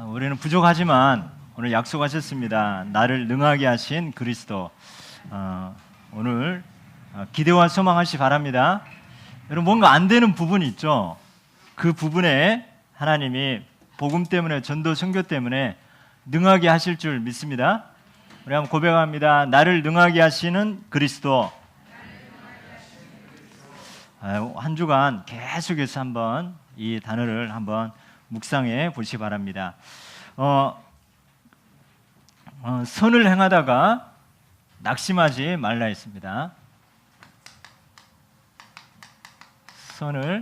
우리는 부족하지만 오늘 약속하셨습니다. 나를 능하게 하신 그리스도. 오늘 기대와 소망하시 바랍니다. 여러분, 뭔가 안 되는 부분이 있죠. 그 부분에 하나님이 복음 때문에, 전도 선교 때문에 능하게 하실 줄 믿습니다. 우리 한번 고백합니다. 나를 능하게 하시는 그리스도. 한 주간 계속해서 한번 이 단어를 한번 묵상해 보시기 바랍니다. 선을 행하다가 낙심하지 말라 했습니다. 선을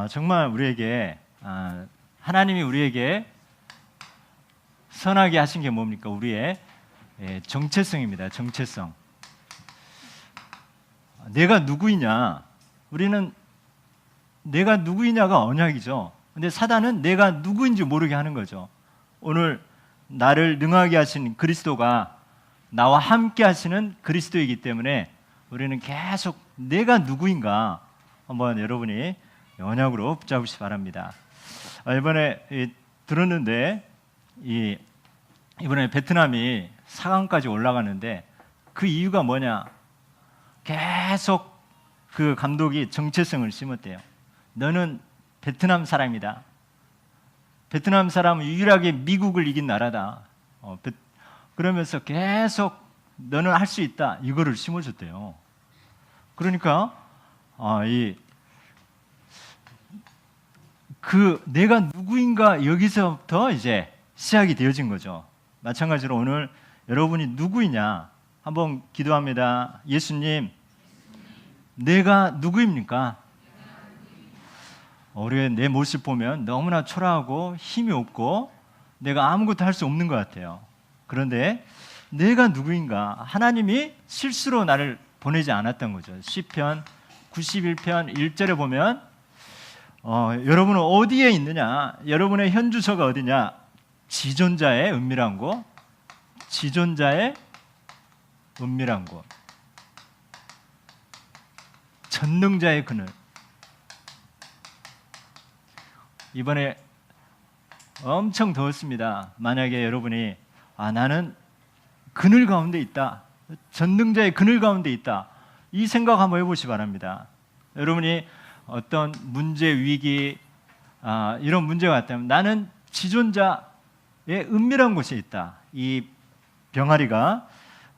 정말 우리에게 하나님이 우리에게 선하게 하신 게 뭡니까? 우리의 정체성입니다. 정체성. 내가 누구이냐? 우리는 내가 누구이냐가 언약이죠. 근데 사단은 내가 누구인지 모르게 하는 거죠. 오늘 나를 능하게 하신 그리스도가 나와 함께 하시는 그리스도이기 때문에 우리는 계속 내가 누구인가 한번 여러분이 언약으로 붙잡으시기 바랍니다. 이번에 들었는데 이번에 베트남이 4강까지 올라가는데 그 이유가 뭐냐? 계속 그 감독이 정체성을 심었대요. 너는 베트남 사람이다. 베트남 사람은 유일하게 미국을 이긴 나라다. 그러면서 계속 너는 할 수 있다. 이거를 심어줬대요. 그러니까 내가 누구인가 여기서부터 이제 시작이 되어진 거죠. 마찬가지로 오늘 여러분이 누구이냐 한번 기도합니다. 예수님, 내가 누구입니까? 우리가 내 모습 보면 너무나 초라하고 힘이 없고 내가 아무것도 할 수 없는 것 같아요. 그런데 내가 누구인가? 하나님이 실수로 나를 보내지 않았던 거죠. 시편 91편 1절에 보면 여러분은 어디에 있느냐? 여러분의 현 주소가 어디냐? 지존자의 은밀한 곳, 지존자의 은밀한 곳, 전능자의 그늘. 이번에 엄청 더웠습니다. 만약에 여러분이 나는 그늘 가운데 있다, 전능자의 그늘 가운데 있다, 이 생각 한번 해보시기 바랍니다. 여러분이 어떤 문제, 위기, 이런 문제가 왔다면 나는 지존자의 은밀한 곳에 있다. 이 병아리가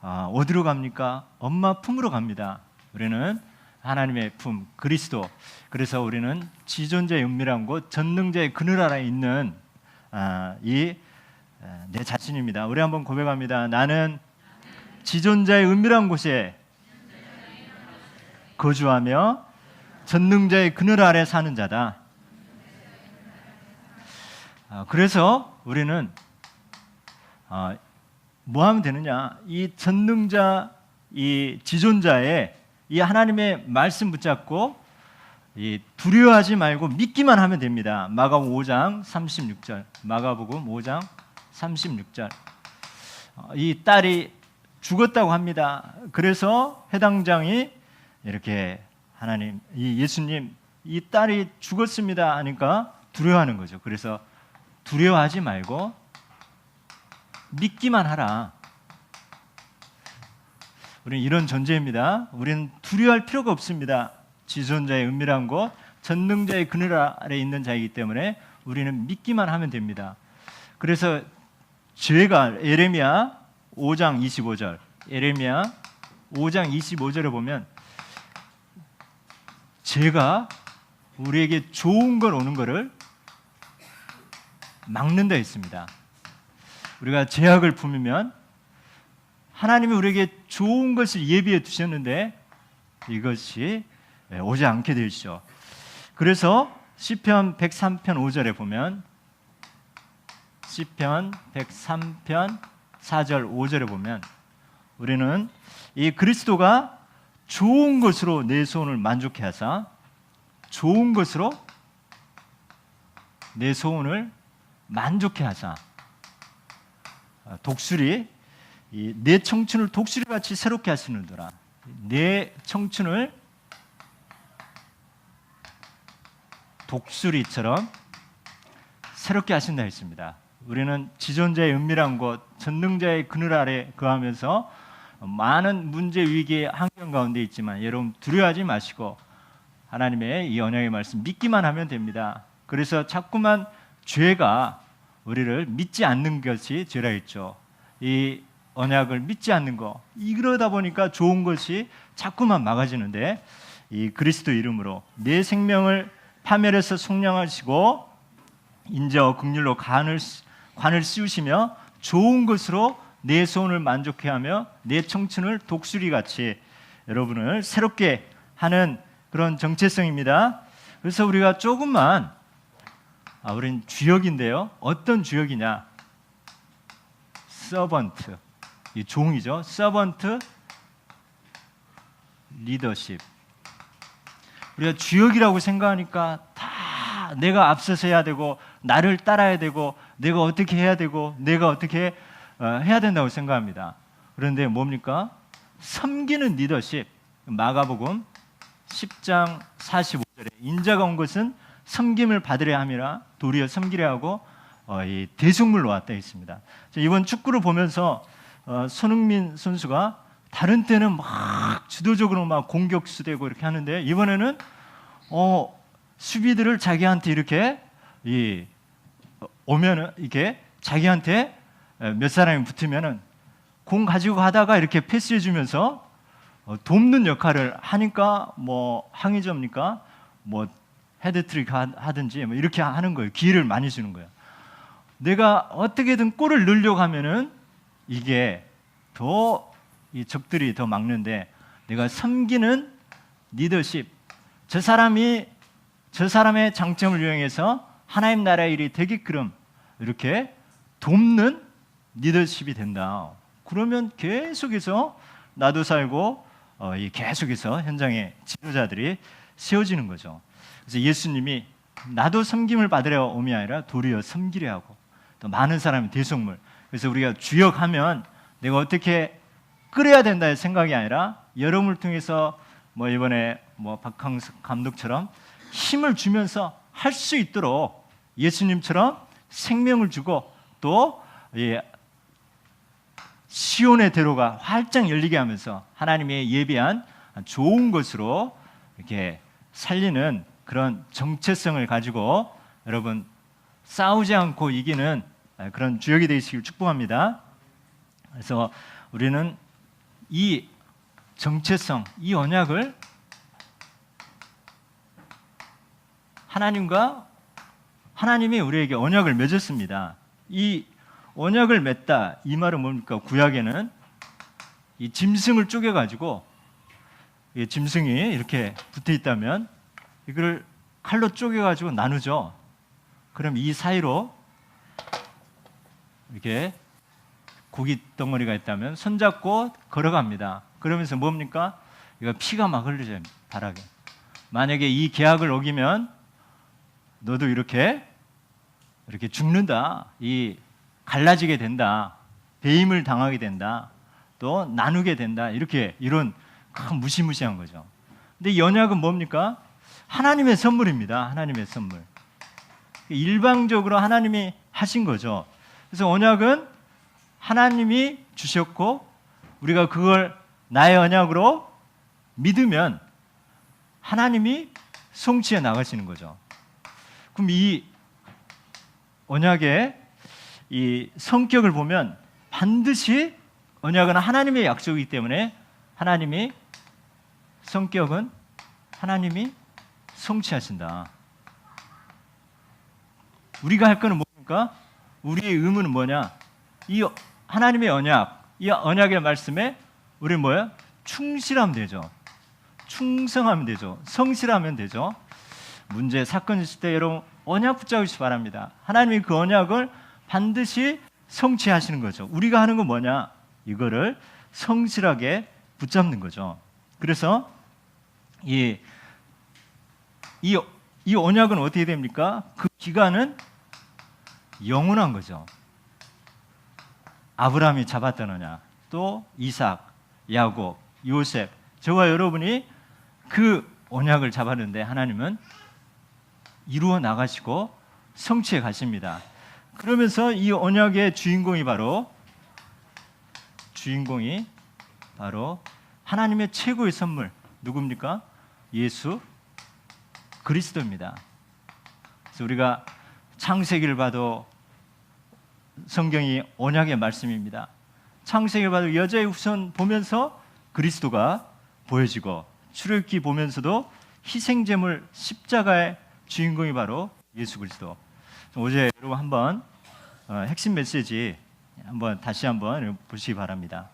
어디로 갑니까? 엄마 품으로 갑니다. 우리는 하나님의 품, 그리스도. 그래서 우리는 지존자의 은밀한 곳, 전능자의 그늘 아래에 있는 내 자신입니다. 우리 한번 고백합니다. 나는 지존자의 은밀한 곳에 거주하며 전능자의 그늘 아래 사는 자다. 그래서 우리는 뭐 하면 되느냐? 이 전능자, 이 지존자의 이 하나님의 말씀 붙잡고 두려워하지 말고 믿기만 하면 됩니다. 마가복음 5장 36절. 마가복음 5장 36절. 이 딸이 죽었다고 합니다. 그래서 해당장이 이렇게 하나님, 이 예수님, 이 딸이 죽었습니다 하니까 두려워하는 거죠. 그래서 두려워하지 말고 믿기만 하라. 우리는 이런 존재입니다. 우리는 두려워할 필요가 없습니다. 지존자의 은밀한 곳, 전능자의 그늘 아래 있는 자이기 때문에 우리는 믿기만 하면 됩니다. 그래서 죄가 예레미야 5장 25절, 예레미야 5장 25절에 보면 죄가 우리에게 좋은 걸 오는 것을 막는다 했습니다. 우리가 죄악을 품으면 하나님이 우리에게 좋은 것을 예비해 두셨는데 이것이 오지 않게 되시죠. 그래서 시편 103편 5절에 보면, 시편 103편 4절 5절에 보면 우리는 이 그리스도가 좋은 것으로 내 소원을 만족해 하사, 좋은 것으로 내 소원을 만족해 하사. 독수리 내 청춘을 독수리같이 새롭게 하시느니라. 내 청춘을 독수리처럼 새롭게 하신다 했습니다. 우리는 지존자의 은밀한 곳, 전능자의 그늘 아래 거하면서 많은 문제, 위기, 환경 가운데 있지만 여러분 두려워하지 마시고 하나님의 이 언약의 말씀 믿기만 하면 됩니다. 그래서 자꾸만 죄가 우리를 믿지 않는 것이 죄라 했죠. 이 언약을 믿지 않는 거, 이러다 보니까 좋은 것이 자꾸만 막아지는데 이 그리스도 이름으로 내 생명을 파멸해서 속량하시고 인자와 긍휼로 관을 씌우시며 좋은 것으로 내 소원을 만족해 하며 내 청춘을 독수리같이 여러분을 새롭게 하는 그런 정체성입니다. 그래서 우리가 조금만 우린 주역인데요. 어떤 주역이냐? 서번트, 이 종이죠. 서번트 리더십. 우리가 주역이라고 생각하니까 다 내가 앞서서 해야 되고 나를 따라야 되고 내가 어떻게 해야 되고 내가 어떻게 해야 된다고 생각합니다. 그런데 뭡니까? 섬기는 리더십. 마가복음 10장 45절에 인자가 온 것은 섬김을 받으려 함이라 도리어 섬기려 하고 이 대속물로 왔다 했습니다. 이번 축구를 보면서 손흥민 선수가 다른 때는 막 주도적으로 막 공격수되고 이렇게 하는데 이번에는 수비들을 자기한테 이렇게 오면은 이렇게 자기한테 몇 사람이 붙으면은 공 가지고 가다가 이렇게 패스해 주면서 돕는 역할을 하니까 뭐 항의점입니까? 뭐 헤드트릭 하든지 뭐 이렇게 하는 거예요. 기회를 많이 주는 거예요. 내가 어떻게든 골을 넣으려고 하면은 이게 더 이 적들이 더 막는데 내가 섬기는 리더십, 저 사람의 장점을 이용해서 하나님 나라의 일이 되게끔 이렇게 돕는 리더십이 된다. 그러면 계속해서 나도 살고 계속해서 현장의 지도자들이 세워지는 거죠. 그래서 예수님이 나도 섬김을 받으려 옴이 아니라 도리어 섬기려 하고 또 많은 사람이 대속물. 그래서 우리가 주역하면 내가 어떻게 끓여야 된다의 생각이 아니라 여러분을 통해서 뭐 이번에 뭐 박항석 감독처럼 힘을 주면서 할 수 있도록 예수님처럼 생명을 주고 또 시온의 대로가 활짝 열리게 하면서 하나님의 예비한 좋은 것으로 이렇게 살리는 그런 정체성을 가지고 여러분 싸우지 않고 이기는 그런 주역이 되시길 축복합니다. 그래서 우리는 이 정체성, 이 언약을 하나님이 우리에게 언약을 맺었습니다. 이 언약을 맺다, 이 말은 뭡니까? 구약에는 이 짐승을 쪼개가지고 이 짐승이 이렇게 붙어 있다면 이걸 칼로 쪼개가지고 나누죠. 그럼 이 사이로 이렇게 고기 덩어리가 있다면 손잡고 걸어갑니다. 그러면서 뭡니까? 이거 피가 막 흘러져요. 바닥에. 만약에 이 계약을 어기면 너도 이렇게 죽는다. 이 갈라지게 된다. 배임을 당하게 된다. 또 나누게 된다. 이런 무시무시한 거죠. 근데 이 언약은 뭡니까? 하나님의 선물입니다. 하나님의 선물. 일방적으로 하나님이 하신 거죠. 그래서 언약은 하나님이 주셨고 우리가 그걸 나의 언약으로 믿으면 하나님이 성취해 나가시는 거죠. 그럼 이 언약의 이 성격을 보면 반드시 언약은 하나님의 약속이기 때문에 하나님이 성격은 하나님이 성취하신다. 우리가 할 거는 뭡니까? 우리의 의무는 뭐냐? 이 하나님의 언약, 이 언약의 말씀에 우리 뭐야? 충실하면 되죠. 충성하면 되죠. 성실하면 되죠. 문제, 사건 있을 때 여러분 언약 붙잡으시기 바랍니다. 하나님이 그 언약을 반드시 성취하시는 거죠. 우리가 하는 건 뭐냐? 이거를 성실하게 붙잡는 거죠. 그래서 이 언약은 어떻게 됩니까? 그 기간은 영원한 거죠. 아브라함이 잡았던 언약, 또 이삭, 야곱, 요셉, 저와 여러분이 그 언약을 잡았는데 하나님은 이루어 나가시고 성취해 가십니다. 그러면서 이 언약의 주인공이 바로 하나님의 최고의 선물 누굽니까? 예수 그리스도입니다. 그래서 우리가 창세기를 봐도 성경이 언약의 말씀입니다. 창세기를 봐도 여자의 후손 보면서 그리스도가 보여지고 출애굽기 보면서도 희생제물 십자가의 주인공이 바로 예수 그리스도. 어제 여러분 한번 핵심 메시지 다시 한번 보시기 바랍니다.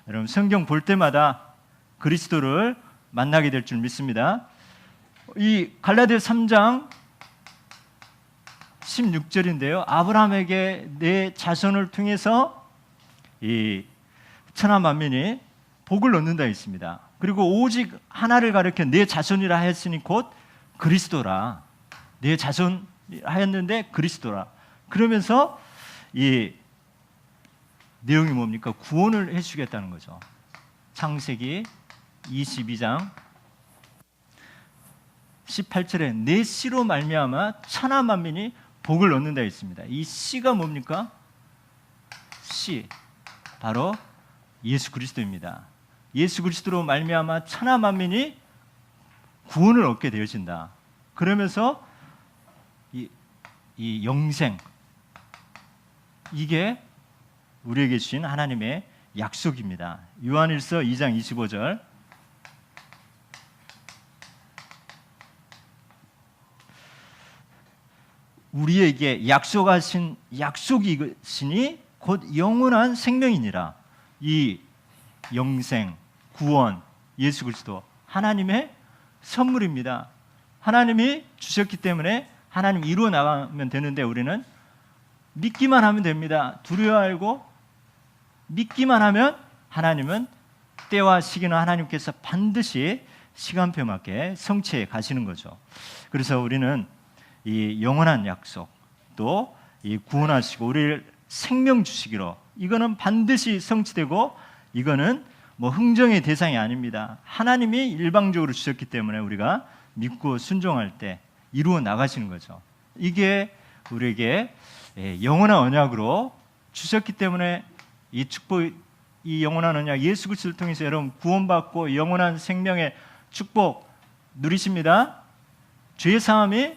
여러분 성경 볼 때마다 그리스도를 만나게 될 줄 믿습니다. 이 갈라디아 3장 16절인데요. 아브라함에게 내 자손을 통해서 이 천하 만민이 복을 얻는다 있습니다. 그리고 오직 하나를 가리켜 내 자손이라 하였으니 곧 그리스도라. 내 자손 하였는데 그리스도라. 그러면서 이 내용이 뭡니까? 구원을 해주겠다는 거죠. 창세기 22장 18절에 내 씨로 말미암아 천하 만민이 복을 얻는다 했습니다. 이 씨가 뭡니까? 씨 바로 예수 그리스도입니다. 예수 그리스도로 말미암아 천하 만민이 구원을 얻게 되어진다. 그러면서 이 영생 이게 우리에게 주신 하나님의 약속입니다. 요한일서 2장 25절 우리에게 약속하신 약속이시니 곧 영원한 생명이니라. 이 영생, 구원, 예수 그리스도 하나님의 선물입니다. 하나님이 주셨기 때문에 하나님 이루어 나가면 되는데 우리는 믿기만 하면 됩니다. 두려워 알고 믿기만 하면 하나님은 때와 시기는 하나님께서 반드시 시간표 맞게 성취해 가시는 거죠. 그래서 우리는 이 영원한 약속 또 이 구원하시고 우리를 생명 주시기로 이거는 반드시 성취되고 이거는 뭐 흥정의 대상이 아닙니다. 하나님이 일방적으로 주셨기 때문에 우리가 믿고 순종할 때 이루어 나가시는 거죠. 이게 우리에게 영원한 언약으로 주셨기 때문에 이 축복, 이 영원한 언약 예수 그리스도를 통해서 여러분 구원받고 영원한 생명의 축복 누리십니다. 죄 사함이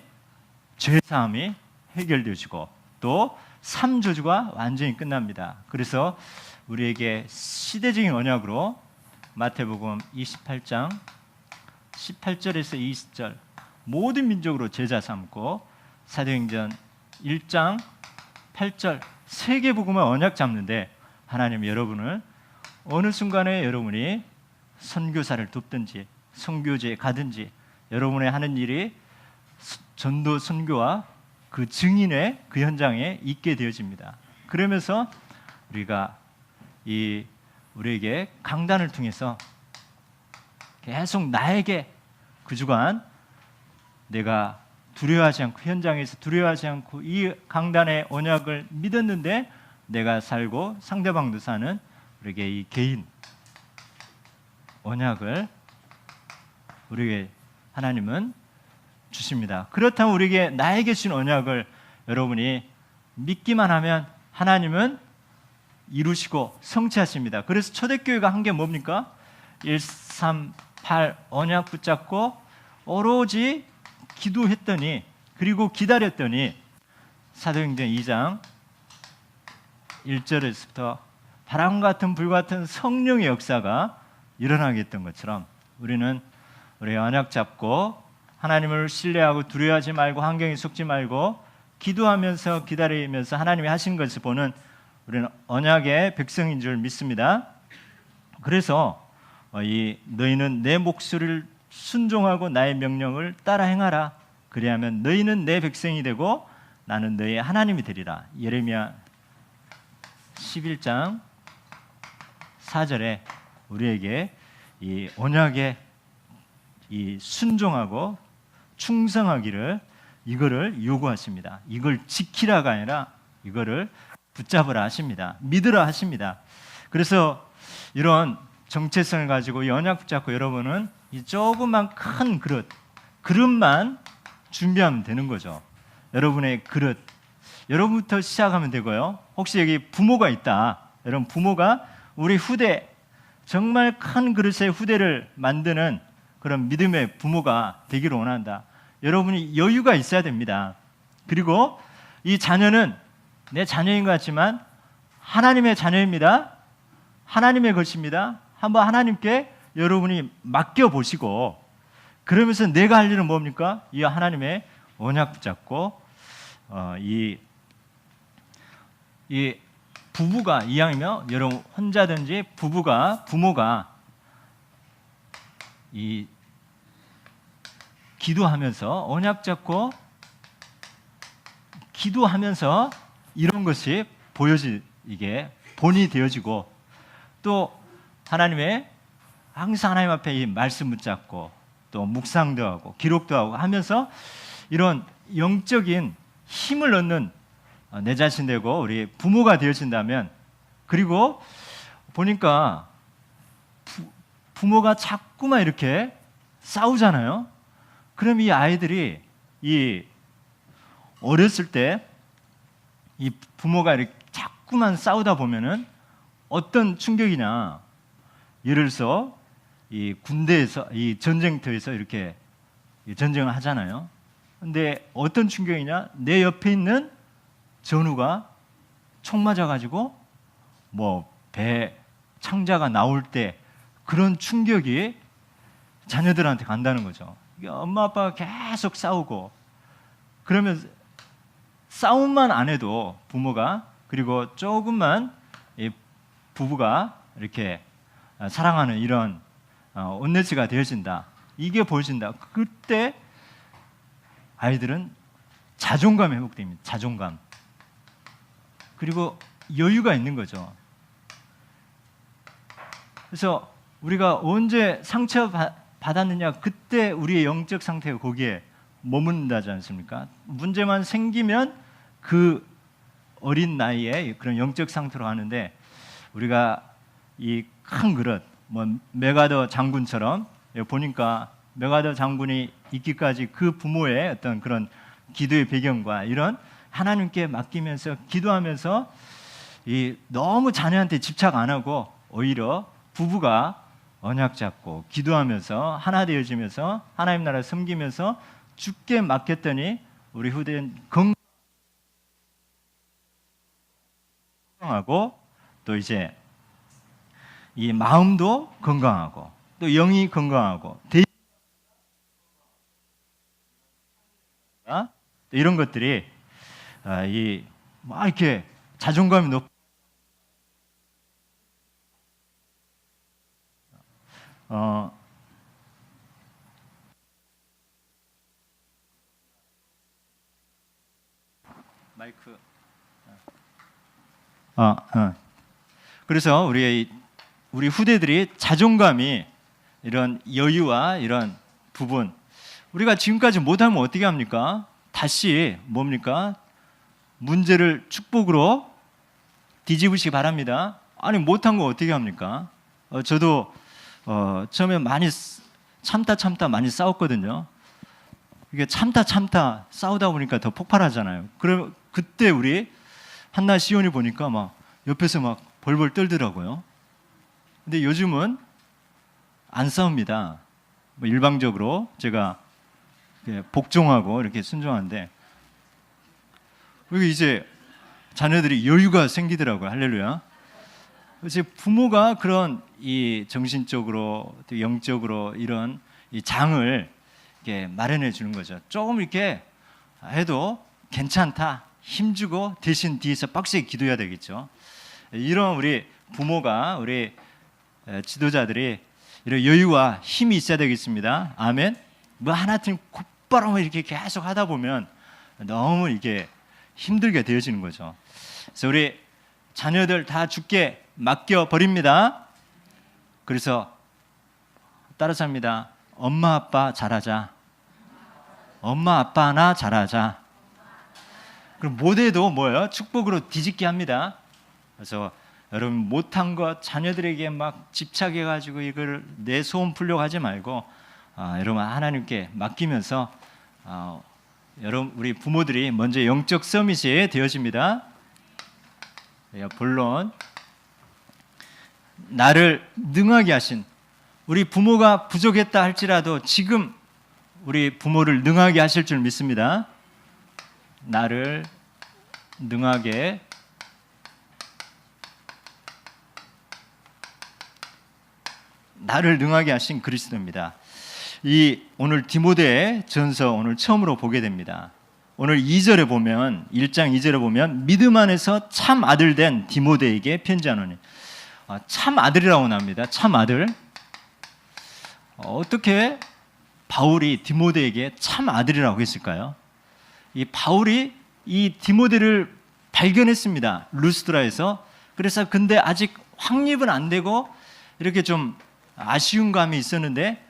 해결되어지고 또 삶저주가 완전히 끝납니다. 그래서 우리에게 시대적인 언약으로 마태복음 28장 18절에서 20절 모든 민족으로 제자 삼고 사도행전 1장 8절 세계복음을 언약 잡는데 하나님 여러분을 어느 순간에 여러분이 선교사를 돕든지 선교지에 가든지 여러분의 하는 일이 전도 선교와 그 증인의 그 현장에 있게 되어집니다. 그러면서 우리가 우리에게 강단을 통해서 계속 나에게 그 주간 내가 두려워하지 않고 현장에서 두려워하지 않고 이 강단의 언약을 믿었는데 내가 살고 상대방도 사는 우리에게 이 개인 언약을 우리에게 하나님은 주십니다. 그렇다면 우리에게 나에게 주신 언약을 여러분이 믿기만 하면 하나님은 이루시고 성취하십니다. 그래서 초대교회가 한 게 뭡니까? 138 언약 붙잡고 오로지 기도했더니 그리고 기다렸더니 사도행전 2장 1절에서부터 바람 같은 불 같은 성령의 역사가 일어나게 했던 것처럼 우리는 우리 언약 잡고 하나님을 신뢰하고 두려워하지 말고 환경에 속지 말고 기도하면서 기다리면서 하나님이 하신 것을 보는 우리는 언약의 백성인 줄 믿습니다. 그래서 너희는 내 목소리를 순종하고 나의 명령을 따라 행하라. 그리하면 너희는 내 백성이 되고 나는 너희의 하나님이 되리라. 예레미야 11장 4절에 우리에게 이 언약에 이 순종하고 충성하기를 이거를 요구하십니다. 이걸 지키라가 아니라 이거를 붙잡으라 하십니다. 믿으라 하십니다. 그래서 이런 정체성을 가지고 언약 붙잡고 여러분은 이 조그만 큰 그릇만 준비하면 되는 거죠. 여러분의 그릇, 여러분부터 시작하면 되고요. 혹시 여기 부모가 있다. 여러분 부모가 우리 후대, 정말 큰 그릇의 후대를 만드는 그런 믿음의 부모가 되기를 원한다. 여러분이 여유가 있어야 됩니다. 그리고 이 자녀는 내 자녀인 것 같지만 하나님의 자녀입니다. 하나님의 것입니다. 한번 하나님께 여러분이 맡겨보시고, 그러면서 내가 할 일은 뭡니까? 이 하나님의 언약 붙잡고 이 부부가 이왕이면 여러분 혼자든지 부모가 이 기도하면서 언약 잡고 기도하면서 이런 것이 이게 본이 되어지고, 또 하나님의 항상 하나님 앞에 이 말씀 붙잡고 또 묵상도 하고 기록도 하고 하면서 이런 영적인 힘을 얻는 내 자신 되고 우리 부모가 되어진다면, 그리고 보니까 부모가 자꾸만 이렇게 싸우잖아요. 그럼 이 아이들이 이 어렸을 때 이 부모가 이렇게 자꾸만 싸우다 보면은 어떤 충격이냐, 예를 들어서 이 군대에서 이 전쟁터에서 이렇게 전쟁을 하잖아요. 근데 어떤 충격이냐, 내 옆에 있는 전우가 총 맞아가지고 뭐 배 창자가 나올 때 그런 충격이 자녀들한테 간다는 거죠. 엄마 아빠가 계속 싸우고, 그러면 싸움만 안 해도 부모가, 그리고 조금만 이 부부가 이렇게 사랑하는 이런 온네스가 되어진다, 이게 보여진다. 그때 아이들은 자존감이 회복됩니다. 자존감. 그리고 여유가 있는 거죠. 그래서 우리가 언제 상처 받았느냐, 그때 우리의 영적 상태가 거기에 머문다지 않습니까? 문제만 생기면 그 어린 나이에 그런 영적 상태로 하는데, 우리가 이 큰 그릇, 뭐 메가더 장군처럼 보니까 메가더 장군이 있기까지 그 부모의 어떤 그런 기도의 배경과 이런 하나님께 맡기면서 기도하면서 이 너무 자녀한테 집착 안 하고 오히려 부부가 언약 잡고 기도하면서 하나 되어지면서 하나님 나라 섬기면서 주께 맡겼더니 우리 후대는 건강하고, 또 이제 이 마음도 건강하고 또 영이 건강하고 이런 것들이 이 막 이렇게 자존감이 높 마이크 그래서 우리 후대들이 자존감이 이런 여유와 이런 부분, 우리가 지금까지 못하면 어떻게 합니까? 다시 뭡니까? 문제를 축복으로 뒤집으시기 바랍니다. 아니 못한 거 어떻게 합니까? 저도 처음에 많이 참다 많이 싸웠거든요. 이게 참다 싸우다 보니까 더 폭발하잖아요. 그럼 그때 우리 한나 시온이 보니까 막 옆에서 막 벌벌 떨더라고요. 근데 요즘은 안 싸웁니다. 뭐 일방적으로 제가 복종하고 이렇게 순종하는데, 그리고 이제 자녀들이 여유가 생기더라고요. 할렐루야. 이제 부모가 그런 이 정신적으로 또 영적으로 이런 이 장을 이렇게 마련해 주는 거죠. 조금 이렇게 해도 괜찮다, 힘주고 대신 뒤에서 빡세게 기도해야 되겠죠. 이런 우리 부모가, 우리 지도자들이 이런 여유와 힘이 있어야 되겠습니다. 아멘. 뭐 하나쯤 곧바로 이렇게 계속 하다 보면 너무 이게 힘들게 되어지는 거죠. 그래서 우리 자녀들 다 주께 맡겨 버립니다. 그래서 따라서 합니다. 엄마 아빠 잘하자. 엄마 아빠나 잘하자. 그럼 못해도 뭐예요? 축복으로 뒤집게 합니다. 그래서 여러분 못한 것 자녀들에게 막 집착해가지고 이걸 내 소원 풀려고 하지 말고 여러분 하나님께 맡기면서 여러분 우리 부모들이 먼저 영적 서밋이 되어집니다. 본론 나를 능하게 하신 우리 부모가 부족했다 할지라도 지금 우리 부모를 능하게 하실 줄 믿습니다. 나를 능하게 하신 그리스도입니다. 이 오늘 디모데 전서 오늘 처음으로 보게 됩니다. 오늘 2절에 보면 1장 2절에 보면 믿음 안에서 참 아들 된 디모데에게 편지하노니 참 아들이라고 나옵니다. 참 아들. 어떻게 바울이 디모데에게 참 아들이라고 했을까요? 이 바울이 이 디모데를 발견했습니다. 루스드라에서. 그래서 근데 아직 확립은 안 되고 이렇게 좀 아쉬운 감이 있었는데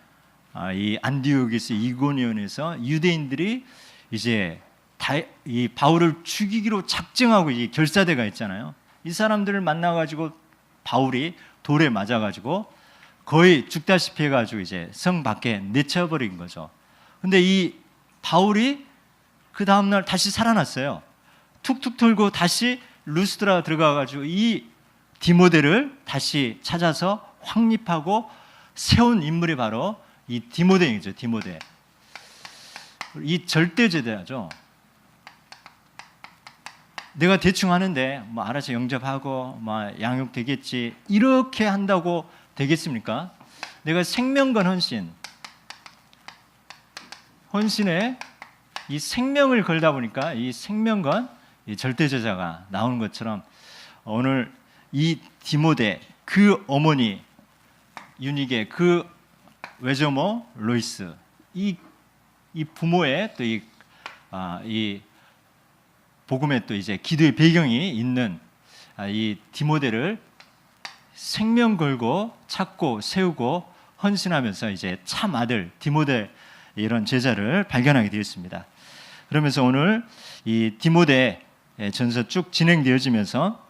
이 안디옥에서 이고니온에서 유대인들이 이제 이 바울을 죽이기로 작정하고 이 결사대가 있잖아요. 이 사람들을 만나가지고 바울이 돌에 맞아가지고 거의 죽다시피 해가지고 이제 성 밖에 내쳐버린 거죠. 근데 이 바울이 그 다음날 다시 살아났어요. 툭툭 털고 다시 루스드라 들어가가지고 이 디모데를 다시 찾아서 확립하고 세운 인물이 바로 이 디모데이죠. 디모데. 이 절대제자죠. 내가 대충 하는데 뭐 알아서 영접하고 뭐 양육 되겠지 이렇게 한다고 되겠습니까? 내가 생명건 헌신에 이 생명을 걸다 보니까 이 생명건 이 절대제자가 나오는 것처럼 오늘 이 디모데 그 어머니 유니게 그 외조모 로이스 이 부모의 또 이 복음의 또 이제 기도의 배경이 있는 이 디모데를 생명 걸고 찾고 세우고 헌신하면서 이제 참 아들 디모데 이런 제자를 발견하게 되었습니다. 그러면서 오늘 이 디모데 전서 쭉 진행되어지면서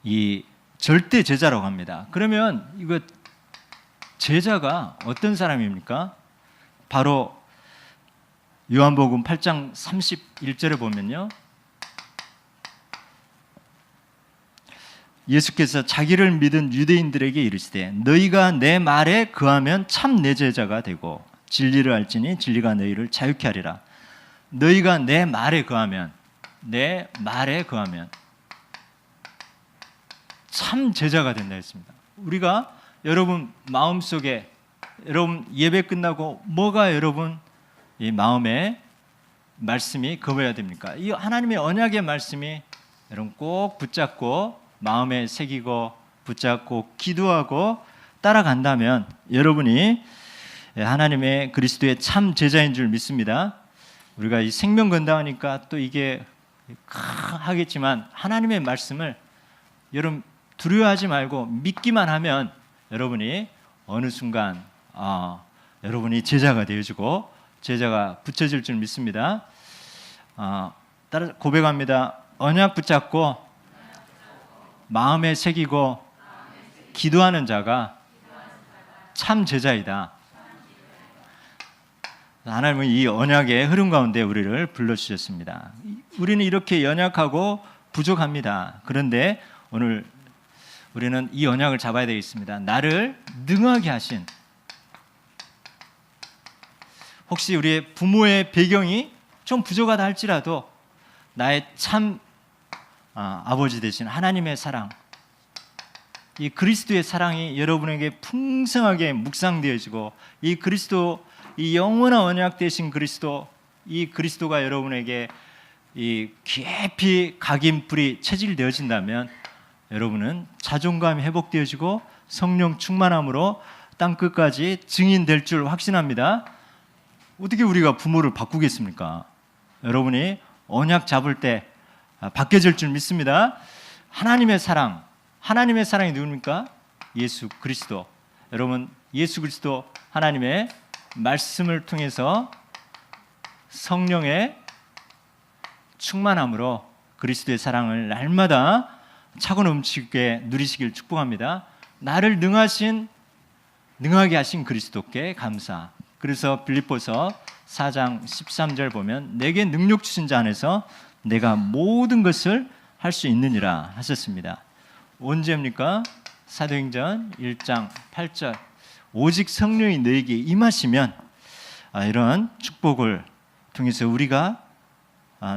이 절대 제자라고 합니다. 그러면 이거 제자가 어떤 사람입니까? 바로 요한복음 8장 31절에 보면요. 예수께서 자기를 믿은 유대인들에게 이르시되 너희가 내 말에 거하면 참 내 제자가 되고 진리를 알지니 진리가 너희를 자유케 하리라. 너희가 내 말에 거하면 참 제자가 된다 했습니다. 우리가 여러분 마음속에 여러분 예배 끝나고 뭐가 여러분 이 마음에 말씀이 거해야 됩니까? 이 하나님의 언약의 말씀이 여러분 꼭 붙잡고 마음에 새기고 붙잡고 기도하고 따라간다면 여러분이 하나님의 그리스도의 참 제자인 줄 믿습니다. 우리가 이 생명 건강하니까 또 이게 하겠지만 하나님의 말씀을 여러분 두려워하지 말고 믿기만 하면 여러분이 어느 순간 여러분이 제자가 되어지고 제자가 붙여질 줄 믿습니다. 따라 고백합니다. 언약 붙잡고 마음에 새기고 기도하는 자가 참 제자이다. 하나님은 이 언약의 흐름 가운데 우리를 불러주셨습니다. 우리는 이렇게 연약하고 부족합니다. 그런데 오늘 우리는 이 언약을 잡아야 되겠습니다. 나를 능하게 하신, 혹시 우리의 부모의 배경이 좀 부족하다 할지라도 나의 참 아버지 되신 하나님의 사랑, 이 그리스도의 사랑이 여러분에게 풍성하게 묵상되어지고 이 그리스도, 이 영원한 언약 되신 그리스도, 이 그리스도가 여러분에게 이 깊이 각인뿔이 체질되어진다면 여러분은 자존감이 회복되어지고 성령 충만함으로 땅끝까지 증인될 줄 확신합니다. 어떻게 우리가 부모를 바꾸겠습니까? 여러분이 언약 잡을 때 바뀌어질 줄 믿습니다. 하나님의 사랑이 누굽니까? 예수 그리스도. 여러분 예수 그리스도 하나님의 말씀을 통해서 성령의 충만함으로 그리스도의 사랑을 날마다 차고 넘치게 누리시길 축복합니다. 나를 능하게 하신 그리스도께 감사. 그래서 빌립보서 4장 13절 보면 내게 능력 주신 자 안에서 내가 모든 것을 할 수 있느니라 하셨습니다. 언제입니까? 사도행전 1장 8절 오직 성령이 너에게 임하시면 이런 축복을 통해서 우리가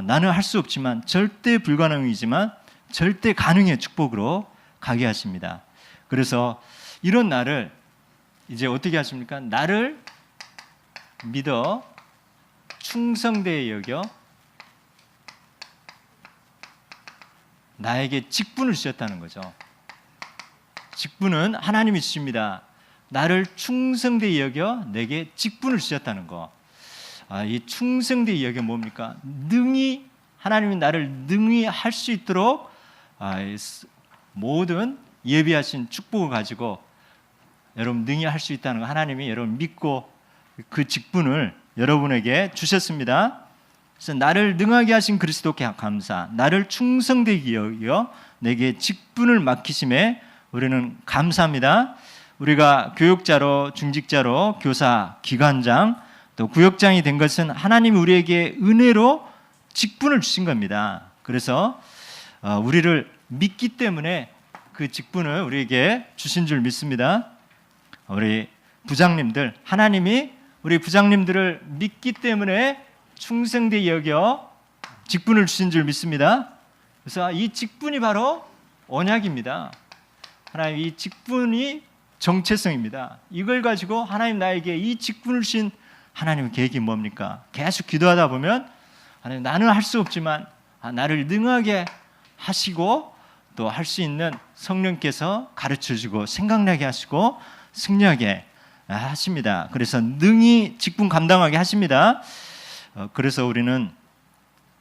나는 할 수 없지만 절대 불가능이지만 절대 가능의 축복으로 가게 하십니다. 그래서 이런 나를 이제 어떻게 하십니까? 나를 믿어 충성되게 여겨 나에게 직분을 주셨다는 거죠. 직분은 하나님이 주십니다. 나를 충성되게 여겨 내게 직분을 주셨다는 거. 이 충성되게 여겨 뭡니까? 능히 하나님이 나를 능히 할 수 있도록 모든 예비하신 축복을 가지고 여러분 능히 할 수 있다는 거 하나님이 여러분 믿고 그 직분을 여러분에게 주셨습니다. 그래서 나를 능하게 하신 그리스도께 감사, 나를 충성되게 여겨 내게 직분을 맡기심에 우리는 감사합니다. 우리가 교육자로, 중직자로, 교사, 기관장, 또 구역장이 된 것은 하나님이 우리에게 은혜로 직분을 주신 겁니다. 그래서 우리를 믿기 때문에 그 직분을 우리에게 주신 줄 믿습니다. 우리 부장님들, 하나님이 우리 부장님들을 믿기 때문에 충성되게 여겨 직분을 주신 줄 믿습니다. 그래서 이 직분이 바로 언약입니다. 하나님 이 직분이 정체성입니다. 이걸 가지고 하나님 나에게 이 직분을 주신 하나님의 계획이 뭡니까? 계속 기도하다 보면 하나님 나는 할 수 없지만 나를 능하게 하시고 또 할 수 있는 성령께서 가르쳐주고 생각나게 하시고 승리하게 하십니다. 그래서 능히 직분 감당하게 하십니다. 그래서 우리는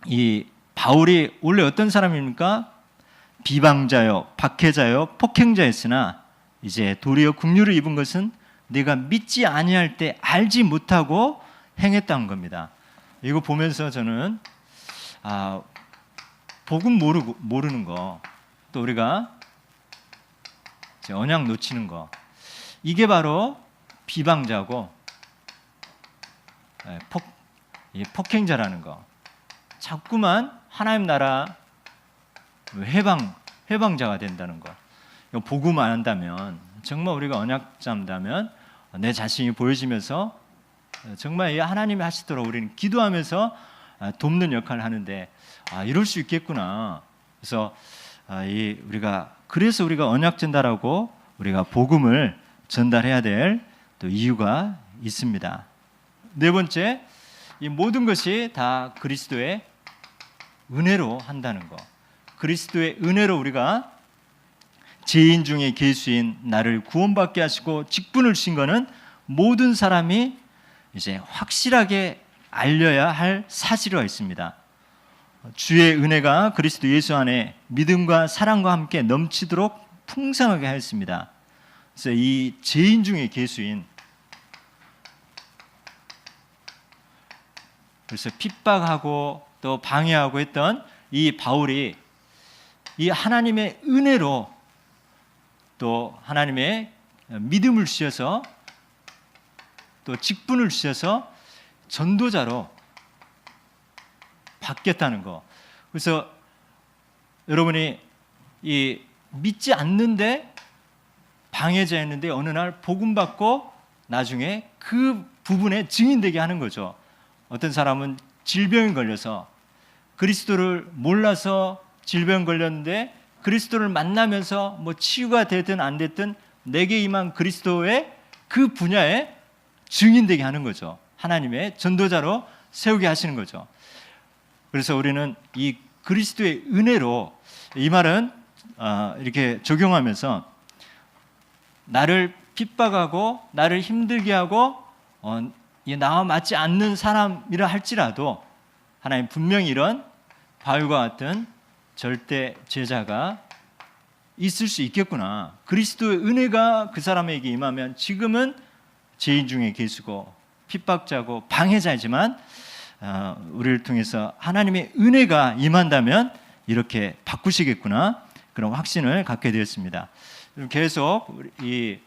이 바울이 원래 어떤 사람입니까? 비방자요, 박해자요, 폭행자였으나 이제 도리어 긍휼을 입은 것은 내가 믿지 아니할 때 알지 못하고 행했다는 겁니다. 이거 보면서 저는 복음 모르는 거, 또 우리가 이제 언약 놓치는 거, 이게 바로 비방자고 폭행자라는 거. 자꾸만 하나님 나라 해방자가 된다는 거. 이거 복음 안 한다면, 정말 우리가 언약 잡는다면 내 자신이 보여지면서 정말 이 하나님이 하시도록 우리는 기도하면서 돕는 역할을 하는데 이럴 수 있겠구나. 그래서 그래서 우리가 언약 전달하고 우리가 복음을 전달해야 될 또 이유가 있습니다. 네 번째, 이 모든 것이 다 그리스도의 은혜로 한다는 거. 그리스도의 은혜로 우리가 죄인 중에 괴수인 나를 구원받게 하시고 직분을 주신 것은 모든 사람이 이제 확실하게 알려야 할 사실이 있습니다. 주의 은혜가 그리스도 예수 안에 믿음과 사랑과 함께 넘치도록 풍성하게 하였습니다. 그래서 이 죄인 중에 괴수인, 그래서 핍박하고 또 방해하고 했던 이 바울이 이 하나님의 은혜로 또 하나님의 믿음을 주셔서 또 직분을 주셔서 전도자로 바뀌었다는 거. 그래서 여러분이 이 믿지 않는데 방해자였는데 어느 날 복음 받고 나중에 그 부분에 증인되게 하는 거죠. 어떤 사람은 질병에 걸려서 그리스도를 몰라서 질병 걸렸는데 그리스도를 만나면서 뭐 치유가 되든 안 됐든 내게 임한 그리스도의 그 분야에 증인되게 하는 거죠. 하나님의 전도자로 세우게 하시는 거죠. 그래서 우리는 이 그리스도의 은혜로, 이 말은 이렇게 적용하면서 나를 핍박하고 나를 힘들게 하고 나와 맞지 않는 사람이라 할지라도 하나님 분명히 이런 바울과 같은 절대 제자가 있을 수 있겠구나. 그리스도의 은혜가 그 사람에게 임하면 지금은 죄인 중에 계시고 핍박자고 방해자이지만 우리를 통해서 하나님의 은혜가 임한다면 이렇게 바꾸시겠구나. 그런 확신을 갖게 되었습니다. 계속 이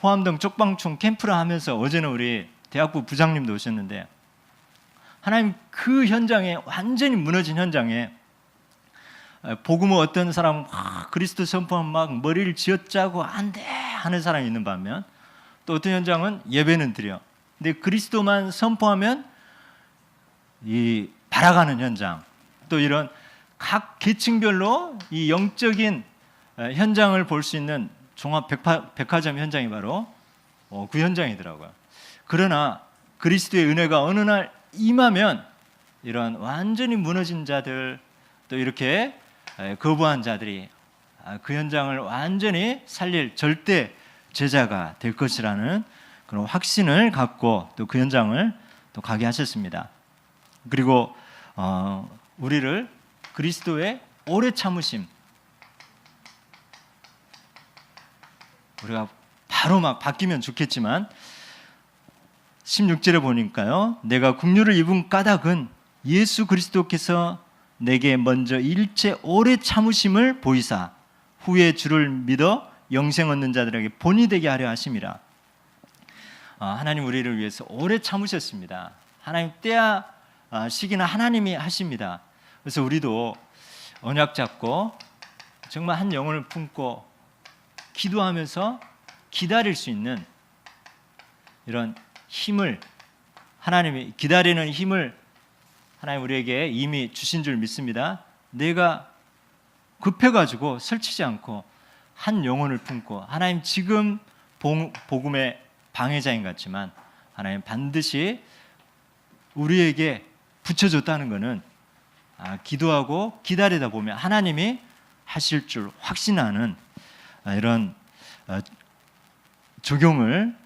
호암동 쪽방촌 캠프를 하면서 어제는 우리 대학부 부장님도 오셨는데 하나님 그 현장에 완전히 무너진 현장에 복음을 어떤 사람 그리스도 선포하면 막 머리를 쥐어짜고 안 돼 하는 사람이 있는 반면 또 어떤 현장은 예배는 드려. 근데 그리스도만 선포하면 이 바라가는 현장 또 이런 각 계층별로 이 영적인 현장을 볼 수 있는 종합 백화점 현장이 바로 그 현장이더라고요. 그러나 그리스도의 은혜가 어느 날 임하면 이런 완전히 무너진 자들 또 이렇게 거부한 자들이 그 현장을 완전히 살릴 절대 제자가 될 것이라는 그런 확신을 갖고 또 그 현장을 또 가게 하셨습니다. 그리고 우리를 그리스도의 오래 참으심 우리가 바로 막 바뀌면 좋겠지만 16절에 보니까요. 내가 국류를 입은 까닭은 예수 그리스도께서 내게 먼저 일체 오래 참으심을 보이사 후에 주를 믿어 영생 얻는 자들에게 본이 되게 하려 하심이라. 하나님 우리를 위해서 오래 참으셨습니다. 하나님 때야 시기는 하나님이 하십니다. 그래서 우리도 언약 잡고 정말 한 영혼을 품고 기도하면서 기다릴 수 있는 이런 힘을 하나님이 기다리는 힘을 하나님 우리에게 이미 주신 줄 믿습니다. 내가 급해가지고 설치지 않고 한 영혼을 품고 하나님 지금 복음의 방해자인 것 같지만 하나님 반드시 우리에게 붙여줬다는 것은 기도하고 기다리다 보면 하나님이 하실 줄 확신하는 이런 적용을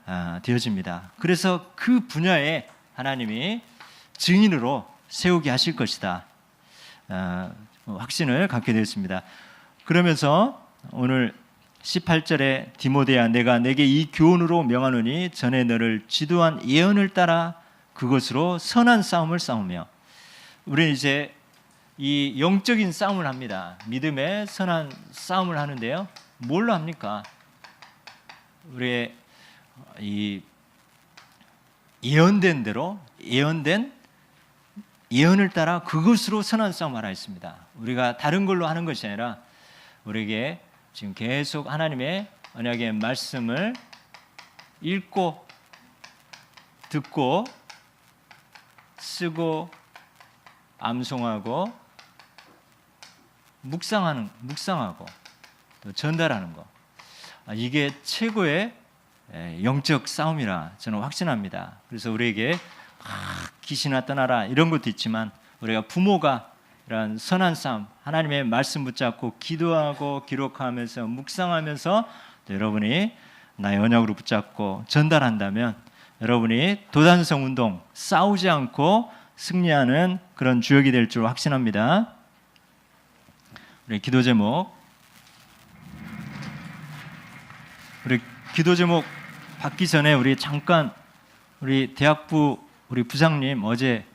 되어집니다. 그래서 그 분야에 하나님이 증인으로 세우게 하실 것이다. 확신을 갖게 되었습니다. 그러면서 오늘 18절에 디모데야 내가 내게 이 교훈으로 명하노니 전에 너를 지도한 예언을 따라 그것으로 선한 싸움을 싸우며 우리는 이제 이 영적인 싸움을 합니다. 믿음의 선한 싸움을 하는데요. 뭘로 합니까? 우리의 이 예언된 대로 예언된 예언을 따라 그것으로 선한 싸움 하라 했습니다. 우리가 다른 걸로 하는 것이 아니라 우리에게 지금 계속 하나님의 언약의 말씀을 읽고 듣고 쓰고 암송하고 묵상하고 또 전달하는 것 이게 최고의 영적 싸움이라 저는 확신합니다. 그래서 우리에게 귀신아 떠나라 이런 것도 있지만 우리가 부모가 이런 선한 싸움 하나님의 말씀 붙잡고 기도하고 기록하면서 묵상하면서 여러분이 나의 언약으로 붙잡고 전달한다면 여러분이 도단성 운동 싸우지 않고 승리하는 그런 주역이 될 줄 확신합니다. 우리 기도 제목 받기 전에 우리 잠깐 우리 대학부 우리 부장님 어제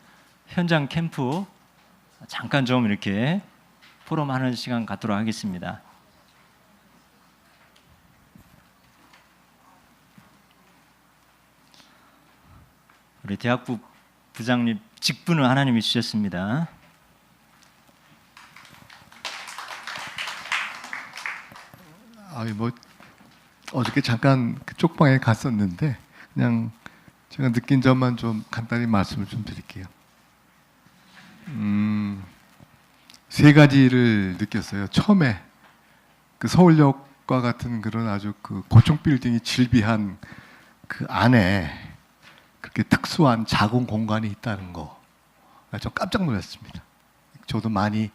현장 캠프 잠깐 좀 이렇게 포럼하는 시간 갖도록 하겠습니다. 우리 대학부 부장님 직분을 하나님이 주셨습니다. 어저께 잠깐 그 쪽방에 갔었는데 그냥 제가 느낀 점만 좀 간단히 말씀을 좀 드릴게요. 세 가지를 느꼈어요. 처음에 그 서울역과 같은 그런 아주 그 고층 빌딩이 질비한 그 안에 그렇게 특수한 작은 공간이 있다는 거, 저 깜짝 놀랐습니다. 저도 많이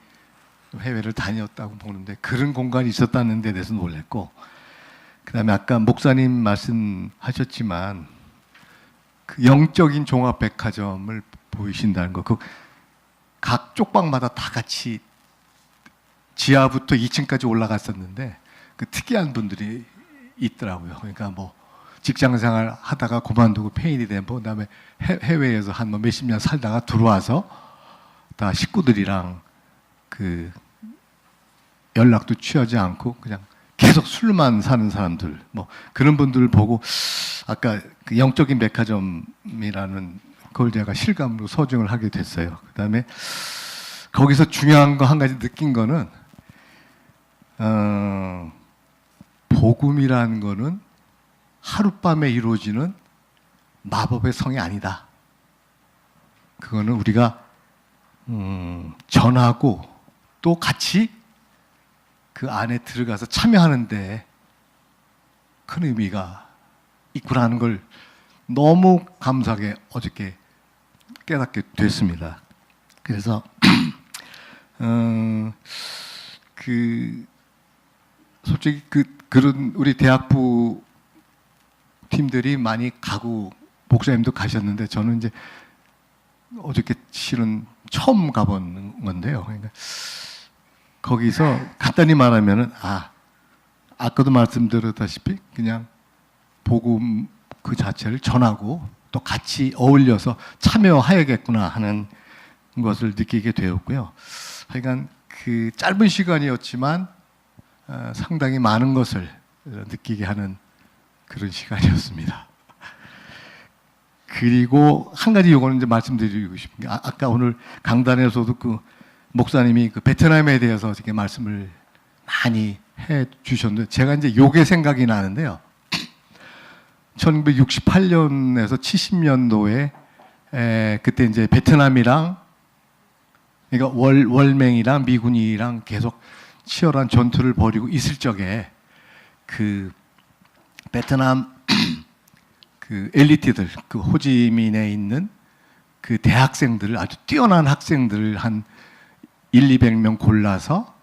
해외를 다녔다고 보는데 그런 공간이 있었다는 데 대해서 놀랐고, 그다음에 아까 목사님 말씀하셨지만 그 영적인 종합백화점을 보이신다는 거, 그 각 쪽방마다 다 같이 지하부터 2층까지 올라갔었는데 그 특이한 분들이 있더라고요. 그러니까 뭐 직장생활 하다가 그만두고 폐인이 된 분, 그다음에 해외에서 한 뭐 몇십 년 살다가 들어와서 다 식구들이랑 그 연락도 취하지 않고 그냥 계속 술만 사는 사람들, 뭐 그런 분들을 보고 아까 그 영적인 백화점이라는 걸 제가 실감으로 서정을 하게 됐어요. 그다음에 거기서 중요한 거 한 가지 느낀 거는 복음이라는 거는 하룻밤에 이루어지는 마법의 성이 아니다. 그거는 우리가 전하고 또 같이 그 안에 들어가서 참여하는데 큰 의미가 있구나는 걸 너무 감사하게 어저께 깨닫게 됐습니다. 그래서 솔직히 그런 우리 대학부 팀들이 많이 가고 목사님도 가셨는데 저는 이제 어저께 실은 처음 가본 건데요. 그러니까 거기서 간단히 말하면은 아까도 말씀드렸다시피 그냥 복음 그 자체를 전하고 또 같이 어울려서 참여해야겠구나 하는 것을 느끼게 되었고요. 하여간 그 짧은 시간이었지만 상당히 많은 것을 느끼게 하는 그런 시간이었습니다. 그리고 한 가지 요거는 이제 말씀드리고 싶은 게 아까 오늘 강단에서도 그 목사님이 그 베트남에 대해서 이렇게 말씀을 많이 해 주셨는데 제가 이제 요게 생각이 나는데요. 1968년에서 70년도에 그때 이제 베트남이랑 그러니까 월맹이랑 미군이랑 계속 치열한 전투를 벌이고 있을 적에 그 베트남 그 엘리트들 그 호지민에 있는 그 대학생들을 아주 뛰어난 학생들을 한 200명 골라서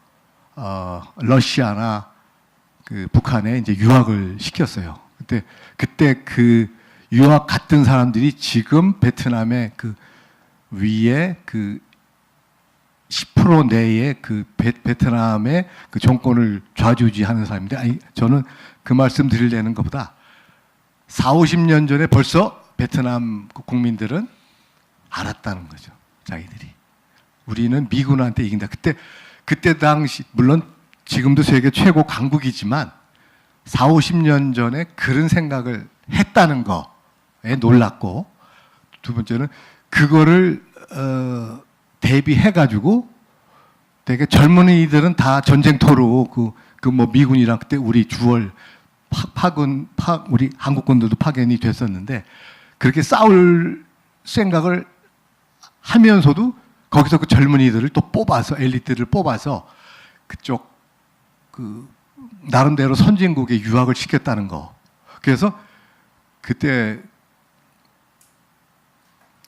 러시아나 그 북한에 이제 유학을 시켰어요. 그때 그 유학 갔던 사람들이 지금 베트남의 그 위에 그 10% 내에 그 베트남의 그 정권을 좌지우지하는 사람인데 저는 그 말씀 드리려는 것보다 40-50년 전에 벌써 베트남 국민들은 알았다는 거죠. 자기들이. 우리는 미군한테 이긴다. 그때 당시 물론 지금도 세계 최고 강국이지만 40-50년 전에 그런 생각을 했다는 거에 놀랐고 두 번째는 그거를 대비해가지고 되게 젊은이들은 다 전쟁터로 그 뭐 미군이랑 그때 우리 주월 우리 한국군들도 파견이 됐었는데 그렇게 싸울 생각을 하면서도 거기서 그 젊은이들을 또 뽑아서 엘리트를 뽑아서 그쪽 그 나름대로 선진국에 유학을 시켰다는 거. 그래서 그때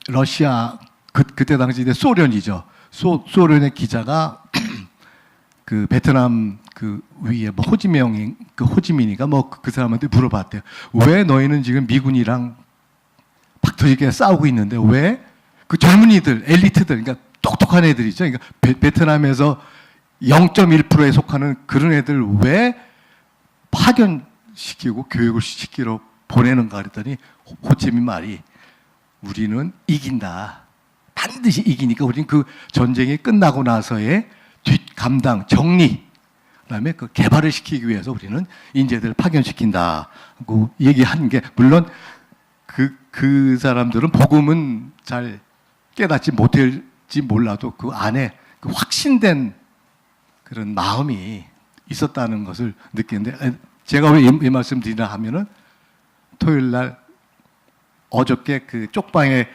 러시아 그때 당시 이제 소련이죠. 소련의 기자가 그 베트남 그 위에 뭐 호지민이가 뭐 그 사람한테 물어봤대요. 왜 너희는 지금 미군이랑 박터지게 싸우고 있는데 왜 그 젊은이들 엘리트들 그러니까 똑똑한 애들이죠. 그러니까 베트남에서 0.1%에 속하는 그런 애들 왜 파견시키고 교육을 시키러 보내는가 그랬더니 호치민 말이 우리는 이긴다. 반드시 이기니까 우리는 그 전쟁이 끝나고 나서의 뒷감당, 정리, 그다음에 그 개발을 시키기 위해서 우리는 인재들을 파견시킨다고 얘기한 게 물론 그 사람들은 복음은 잘 깨닫지 못할지 몰라도 그 안에 그 확신된 그런 마음이 있었다는 것을 느끼는데 제가 왜 이 말씀 드리나 하면은 토요일 날 어저께 그 쪽방에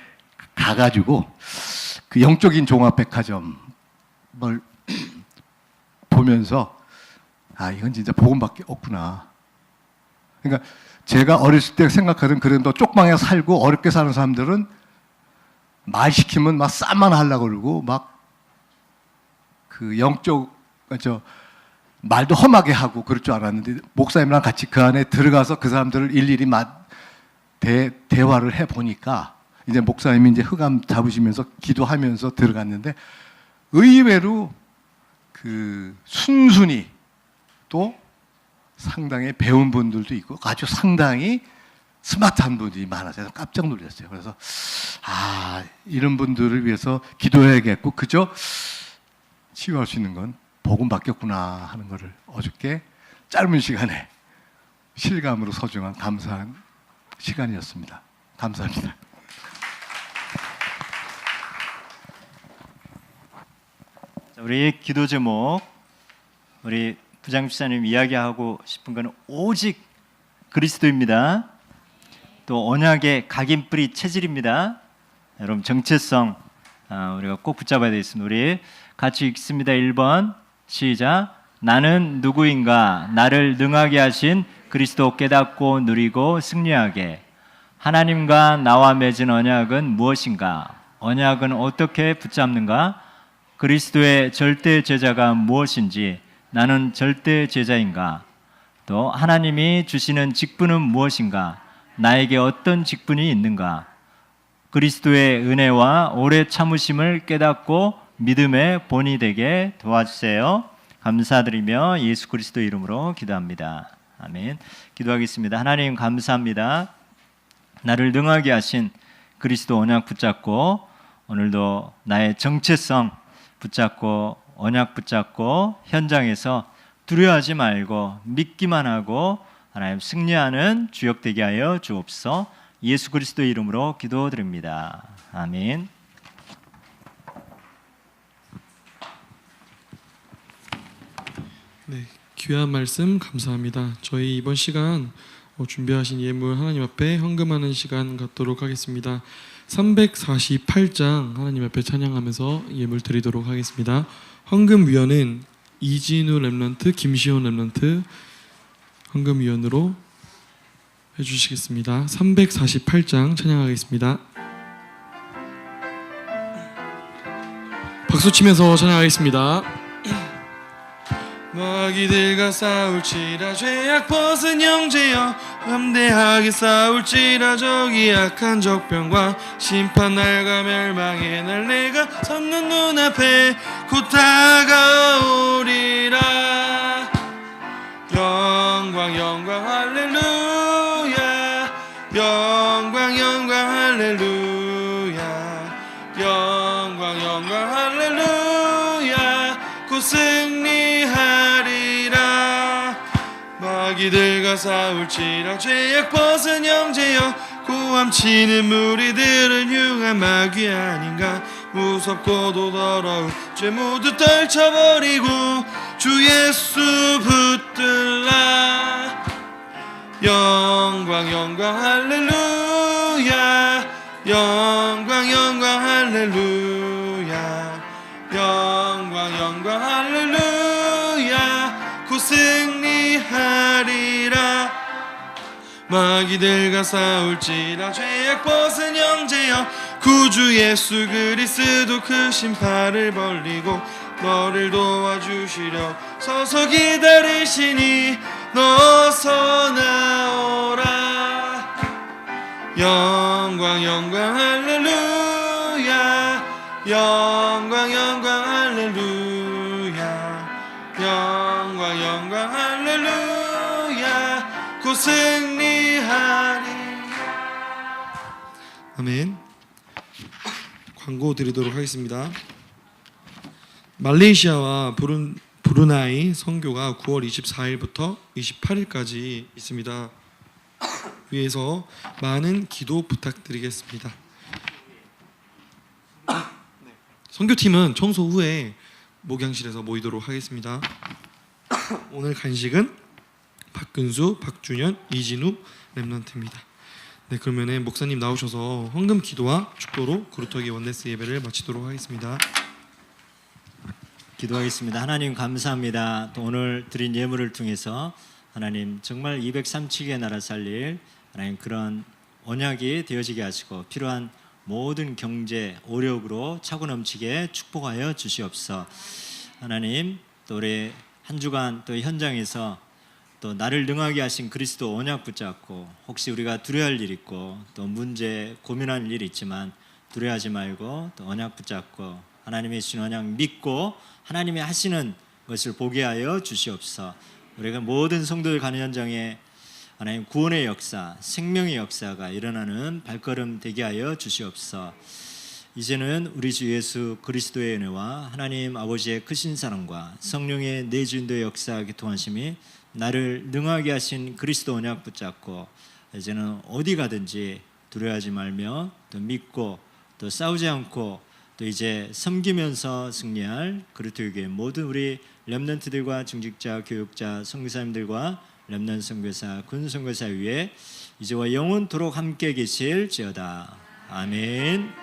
가가지고 그 영적인 종합백화점을 보면서 이건 진짜 복음밖에 없구나. 그러니까 제가 어렸을 때 생각하던 그런 쪽방에 살고 어렵게 사는 사람들은 말 시키면 막 쌈만 하려고 그러고 막 그 말도 험하게 하고 그럴 줄 알았는데 목사님이랑 같이 그 안에 들어가서 그 사람들을 일일이 대화를 해 보니까 이제 목사님이 이제 흑암 잡으시면서 기도하면서 들어갔는데 의외로 그 순순히 또 상당히 배운 분들도 있고 아주 상당히 스마트한 분들이 많아서 깜짝 놀랐어요. 그래서 이런 분들을 위해서 기도해야겠고 그저 치유할 수 있는 건 복음 바뀌었구나 하는 것을 어저께 짧은 시간에 실감으로 소중한 감사한 시간이었습니다. 감사합니다. 자, 우리 기도 제목, 우리 부장집사님 이야기하고 싶은 것은 오직 그리스도입니다. 또 언약의 각인뿌리 체질입니다. 여러분 정체성 우리가 꼭 붙잡아야 되겠습니다. 우리 같이 읽습니다. 1번 시작. 나는 누구인가? 나를 능하게 하신 그리스도 깨닫고 누리고 승리하게. 하나님과 나와 맺은 언약은 무엇인가? 언약은 어떻게 붙잡는가? 그리스도의 절대 제자가 무엇인지, 나는 절대 제자인가? 또 하나님이 주시는 직분은 무엇인가? 나에게 어떤 직분이 있는가? 그리스도의 은혜와 오래 참으심을 깨닫고 믿음의 본이 되게 도와주세요. 감사드리며 예수 그리스도 이름으로 기도합니다. 아멘. 기도하겠습니다. 하나님 감사합니다. 나를 능하게 하신 그리스도 언약 붙잡고 오늘도 나의 정체성 붙잡고 언약 붙잡고 현장에서 두려워하지 말고 믿기만 하고 하나님 승리하는 주역 되게 하여 주옵소서. 예수 그리스도 이름으로 기도드립니다. 아멘. 네, 귀한 말씀 감사합니다. 저희 이번 시간 준비하신 예물 하나님 앞에 헌금하는 시간 갖도록 하겠습니다. 348장 하나님 앞에 찬양하면서 예물 드리도록 하겠습니다. 헌금위원은 이진우 랩런트, 김시온 랩런트 헌금위원으로 해주시겠습니다. 348장 찬양하겠습니다. 박수 치면서 찬양하겠습니다. 마귀들과 싸울지라 죄악 벗은 형제여, 담대하게 싸울지라 저기 악한 적병과 심판 날과 멸망의 날 내가 섰는 눈앞에 곧 다가오리라. 영광 영광 할렐루야, 영광 영광 할렐루야, 영광 영광 할렐루야. 곧 승리하리라. 마귀들과 싸울지라 죄악 벗은 형제여, 고함치는 무리들은 흉한 마귀 아닌가. 무섭고도 더러운 죄 모두 떨쳐버리고 주 예수 붙들라. 영광 영광 할렐루야, 영광 영광 할렐루야, 영광 영광 할렐루야. 곧 승리하리라. 마귀들과 싸울지라 죄악 벗은 형제여, 구주 예수 그리스도 크신 팔을 벌리고 너를 도와주시려 서서 기다리시니 너서 나오라. 영광 영광 할렐루야, 영광 영광 할렐루야, 영광 영광 할렐루야. 곧 승리하리. 아멘. 광고 드리도록 하겠습니다. 말레이시아와 브루나이 선교가 9월 24일부터 28일까지 있습니다. 위에서 많은 기도 부탁드리겠습니다. 선교팀은 청소 후에 목양실에서 모이도록 하겠습니다. 오늘 간식은 박근수, 박준현, 이진우 랩런트입니다. 네, 그러면 목사님 나오셔서 헌금 기도와 축도로 그루터기 원네스 예배를 마치도록 하겠습니다. 기도하겠습니다. 하나님 감사합니다. 또 오늘 드린 예물을 통해서 하나님 정말 237개 나라 살릴 하나님 그런 언약이 되어지게 하시고 필요한 모든 경제 오력으로 차고 넘치게 축복하여 주시옵소서. 하나님 또 우리 한 주간 또 현장에서 또 나를 능하게 하신 그리스도 언약 붙잡고 혹시 우리가 두려워할 일 있고 또 문제 고민할 일 있지만 두려워하지 말고 또 언약 붙잡고 하나님의 주신 언약 믿고 하나님이 하시는 것을 보게 하여 주시옵소서. 우리가 모든 성도들 가는 현장에 하나님 구원의 역사, 생명의 역사가 일어나는 발걸음 되게 하여 주시옵소서. 이제는 우리 주 예수 그리스도의 은혜와 하나님 아버지의 크신 사랑과 성령의 내주인도의 역사 교통하심이 나를 능하게 하신 그리스도 언약 붙잡고 이제는 어디 가든지 두려워하지 말며 또 믿고 또 싸우지 않고 또 이제 섬기면서 승리할 그리스도교회 모든 우리 렘넌트들과 중직자, 교육자, 선교사님들과 렘넌트 선교사, 군 선교사 위에 이제와 영원토록 함께 계실지어다. 아멘.